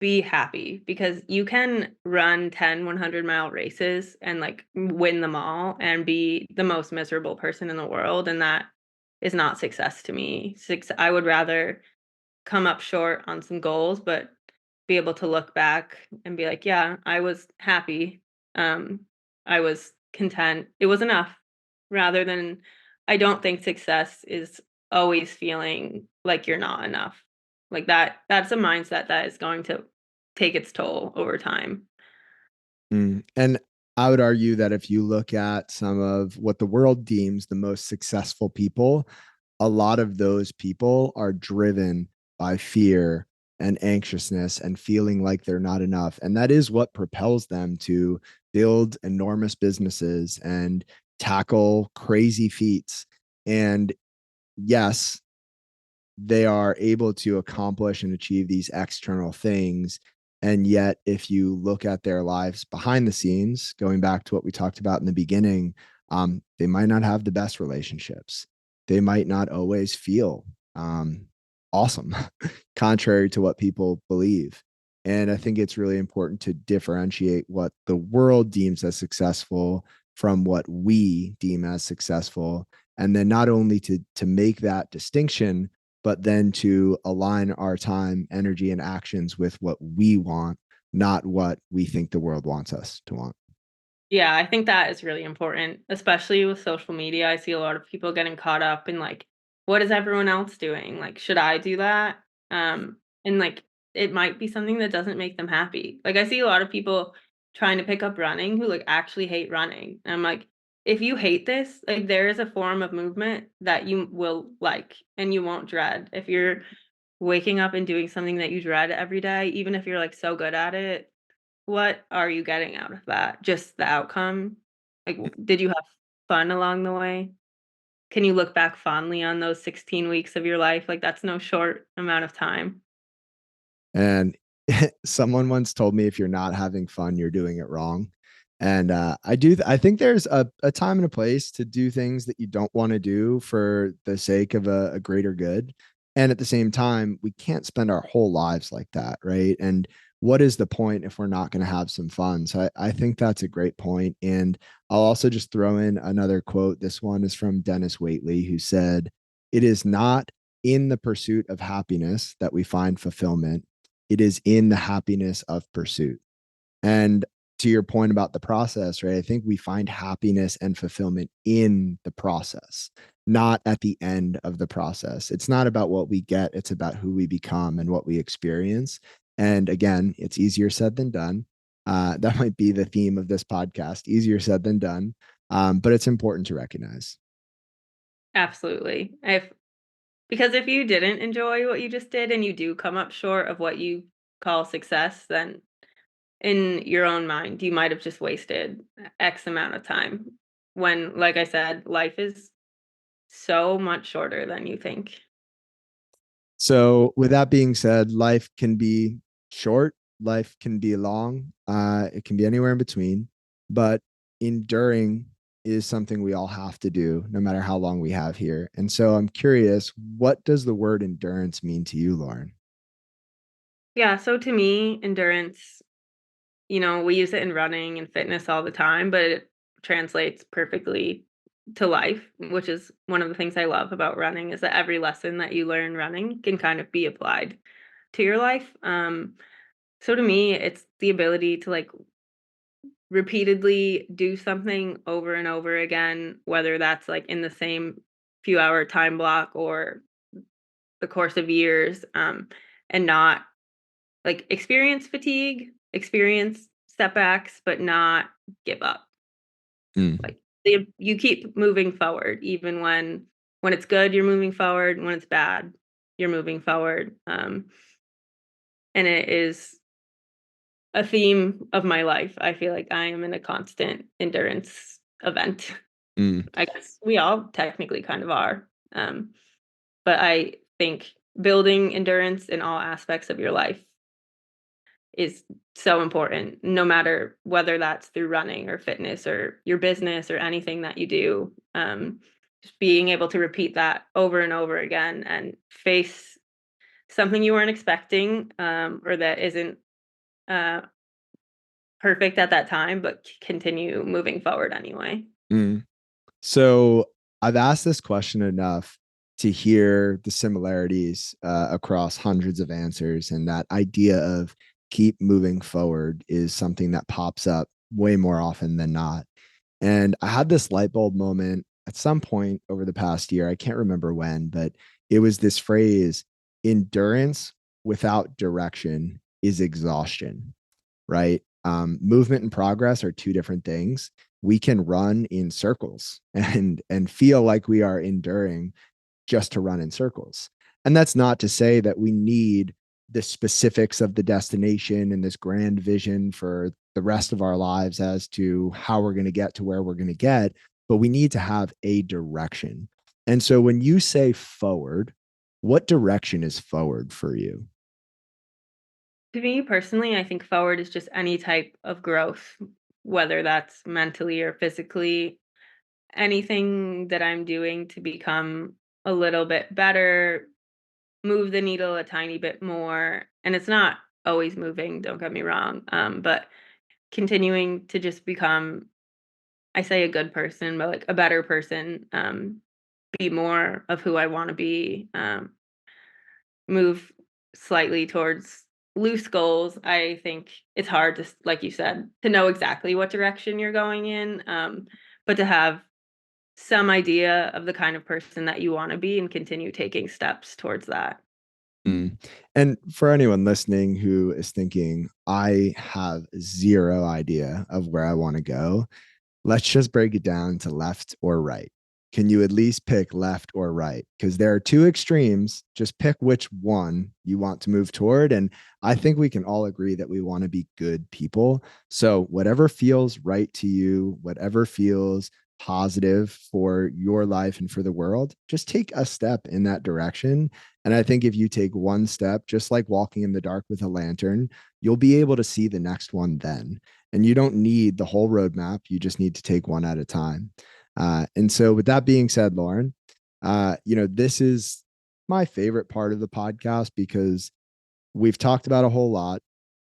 be happy because you can run 10 100-mile races and like win them all and be the most miserable person in the world, and that is not success to me. I would rather come up short on some goals but be able to look back and be like, yeah, I was happy. um I was content, it was enough, rather than I don't think success is always feeling like you're not enough. Like that's a mindset that is going to take its toll over time. And I would argue that if you look at some of what the world deems the most successful people, a lot of those people are driven by fear and anxiousness and feeling like they're not enough. And that is what propels them to build enormous businesses and tackle crazy feats. And yes, they are able to accomplish and achieve these external things. And yet, if you look at their lives behind the scenes, going back to what we talked about in the beginning, they might not have the best relationships. They might not always feel awesome, contrary to what people believe. And I think it's really important to differentiate what the world deems as successful from what we deem as successful. And then not only to make that distinction, but then to align our time, energy, and actions with what we want, not what we think the world wants us to want. Yeah, I think that is really important, especially with social media. I see a lot of people getting caught up in like, what is everyone else doing? Like, should I do that? And like, it might be something that doesn't make them happy. Like, I see a lot of people trying to pick up running who like actually hate running. And I'm like, if you hate this, like, there is a form of movement that you will like and you won't dread. If you're waking up and doing something that you dread every day, even if you're like so good at it, what are you getting out of that? Just the outcome? Like, did you have fun along the way? Can you look back fondly on those 16 weeks of your life? Like, that's no short amount of time. And someone once told me if you're not having fun, you're doing it wrong. And I think there's a time and a place to do things that you don't want to do for the sake of a greater good. And at the same time, we can't spend our whole lives like that, right? And what is the point if we're not going to have some fun? So I think that's a great point. And I'll also just throw in another quote. This one is from Dennis Waitley, who said, "It is not in the pursuit of happiness that we find fulfillment. It is in the happiness of pursuit." And to your point about the process, right? I think we find happiness and fulfillment in the process, not at the end of the process. It's not about what we get, it's about who we become and what we experience. And again, it's easier said than done. That might be the theme of this podcast, easier said than done. But it's important to recognize. Absolutely. If Because if you didn't enjoy what you just did and you do come up short of what you call success, then in your own mind, you might have just wasted X amount of time when, like I said, life is so much shorter than you think. So, with that being said, life can be short, life can be long, it can be anywhere in between, but enduring is something we all have to do, no matter how long we have here. And so, I'm curious, what does the word endurance mean to you, Lauren? Yeah, so to me, endurance, we use it in running and fitness all the time, but it translates perfectly to life, which is one of the things I love about running is that every lesson that you learn running can kind of be applied to your life. So to me, it's the ability to like repeatedly do something over and over again, whether that's like in the same few hour time block or the course of years, and not like experience fatigue, experience setbacks, but not give up. Mm, Like you keep moving forward, even when it's good, you're moving forward. When it's bad, you're moving forward. And it is a theme of my life. I feel like I am in a constant endurance event. mm, I guess we all technically kind of are. But I think building endurance in all aspects of your life is so important, no matter whether that's through running or fitness or your business or anything that you do. Just being able to repeat that over and over again and face something you weren't expecting, or that isn't uh, perfect at that time, but continue moving forward anyway. mm. So I've asked this question enough to hear the similarities across hundreds of answers. And that idea of keep moving forward is something that pops up way more often than not. And I had this light bulb moment at some point over the past year. I can't remember when, but it was this phrase endurance without direction is exhaustion, right? Movement and progress are two different things. We can run in circles and feel like we are enduring just to run in circles. And that's not to say that we need the specifics of the destination and this grand vision for the rest of our lives as to how we're going to get to where we're going to get, but we need to have a direction. And so when you say forward, what direction is forward for you? To me personally, I think forward is just any type of growth, whether that's mentally or physically. Anything that I'm doing to become a little bit better, move the needle a tiny bit more. And it's not always moving, don't get me wrong. But continuing to just become, I say a good person, but like a better person, be more of who I want to be, move slightly towards loose goals. I think it's hard to, like you said, to know exactly what direction you're going in, but to have some idea of the kind of person that you want to be and continue taking steps towards that. Mm. And for anyone listening who is thinking, I have zero idea of where I want to go, let's just break it down to left or right. Can you at least pick left or right? Because there are two extremes. Just pick which one you want to move toward. And I think we can all agree that we want to be good people. So, whatever feels right to you, whatever feels positive for your life and for the world, just take a step in that direction. And I think if you take one step, just like walking in the dark with a lantern, you'll be able to see the next one then. And you don't need the whole roadmap. You just need to take one at a time. And so, with that being said, Lauren, this is my favorite part of the podcast because we've talked about a whole lot.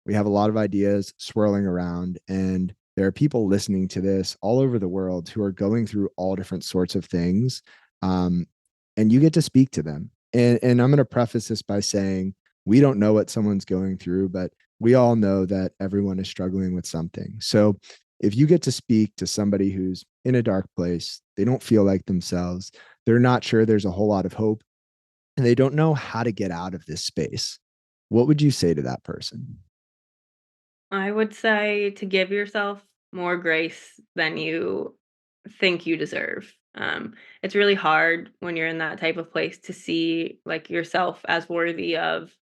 We have a lot of ideas swirling around, and there are people listening to this all over the world who are going through all different sorts of things. Um, and you get to speak to them. And I'm going to preface this by saying we don't know what someone's going through, but we all know that everyone is struggling with something. So if you get to speak to somebody who's in a dark place, they don't feel like themselves, they're not sure there's a whole lot of hope, and they don't know how to get out of this space. what would you say to that person? I would say to give yourself more grace than you think you deserve. It's really hard when you're in that type of place to see like yourself as worthy of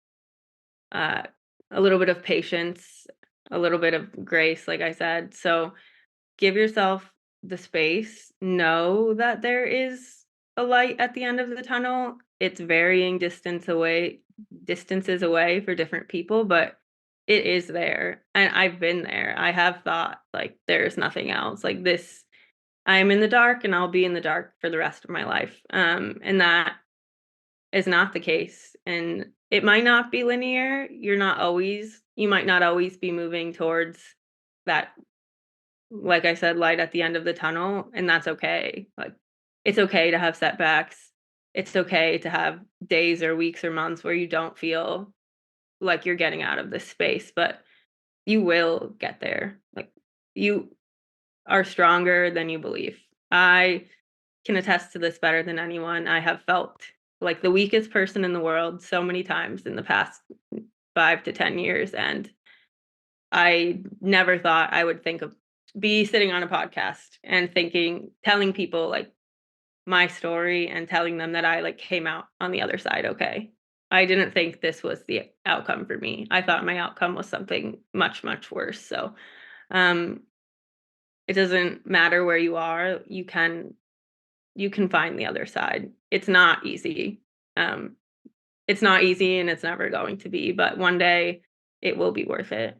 uh, a little bit of patience, a little bit of grace, like I said. So give yourself the space. Know that there is a light at the end of the tunnel. It's varying distances away for different people, but it is there. And I've been there. I have thought like there's nothing else. Like this, I'm in the dark and I'll be in the dark for the rest of my life. And that is not the case. And it might not be linear. You might not always be moving towards that, like I said, light at the end of the tunnel, and that's okay. Like, it's okay to have setbacks. It's okay to have days or weeks or months where you don't feel like you're getting out of this space, but you will get there. Like, you are stronger than you believe. I can attest to this better than anyone. I have felt like the weakest person in the world so many times in the past 5 to 10 years, and I never thought I would be sitting on a podcast and telling people like my story and telling them that I like came out on the other side okay. I didn't think this was the outcome for me. I thought my outcome was something much, much worse. So, um, it doesn't matter where you are, you can find the other side. It's not easy. Um, it's not easy and it's never going to be, but one day it will be worth it.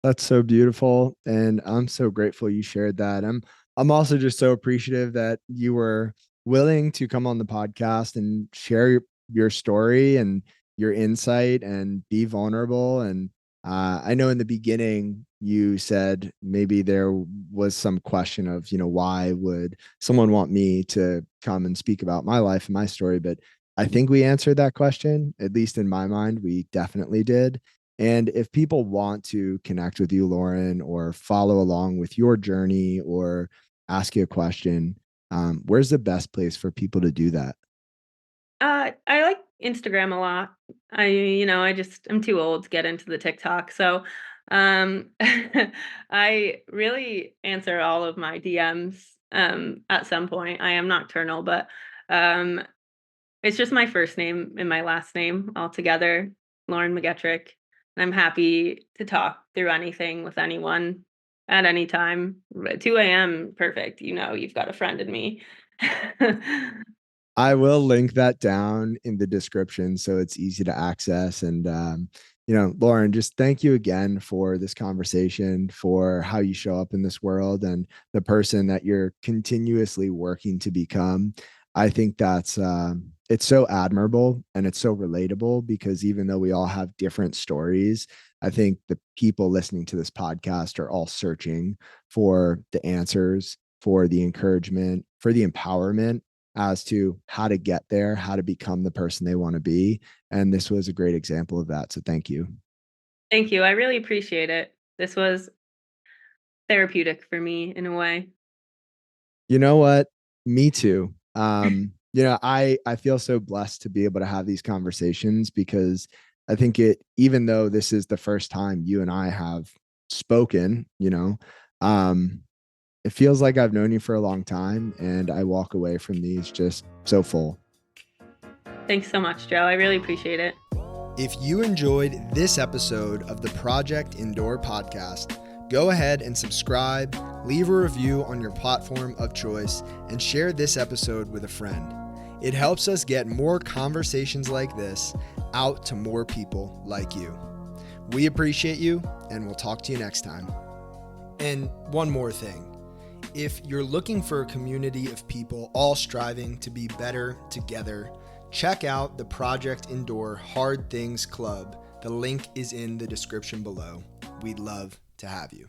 That's so beautiful, and I'm so grateful you shared that. I'm also just so appreciative that you were willing to come on the podcast and share your story and your insight and be vulnerable. And I know in the beginning you said maybe there was some question of, why would someone want me to come and speak about my life and my story? But I think we answered that question, at least in my mind, we definitely did. And if people want to connect with you, Lauren, or follow along with your journey or ask you a question, where's the best place for people to do that? I like Instagram a lot. I'm too old to get into the TikTok. So, I really answer all of my DMs, at some point. I am nocturnal, but, um, it's just my first name and my last name all together, Lauren McGettrick. I'm happy to talk through anything with anyone at any time. 2 AM, perfect. You've got a friend in me. I will link that down in the description so it's easy to access. And, Lauren, just thank you again for this conversation, for how you show up in this world and the person that you're continuously working to become. I think it's so admirable and it's so relatable because even though we all have different stories, I think the people listening to this podcast are all searching for the answers, for the encouragement, for the empowerment as to how to get there, how to become the person they want to be. And this was a great example of that. So thank you. Thank you. I really appreciate it. This was therapeutic for me in a way. You know what? Me too. I feel so blessed to be able to have these conversations because I think even though this is the first time you and I have spoken, it feels like I've known you for a long time and I walk away from these just so full. Thanks so much, Joe. I really appreciate it. If you enjoyed this episode of the Project Indoor podcast, go ahead and subscribe, leave a review on your platform of choice, and share this episode with a friend. It helps us get more conversations like this out to more people like you. We appreciate you, and we'll talk to you next time. And one more thing. If you're looking for a community of people all striving to be better together, check out the Project Indoor Hard Things Club. The link is in the description below. We'd love to have you.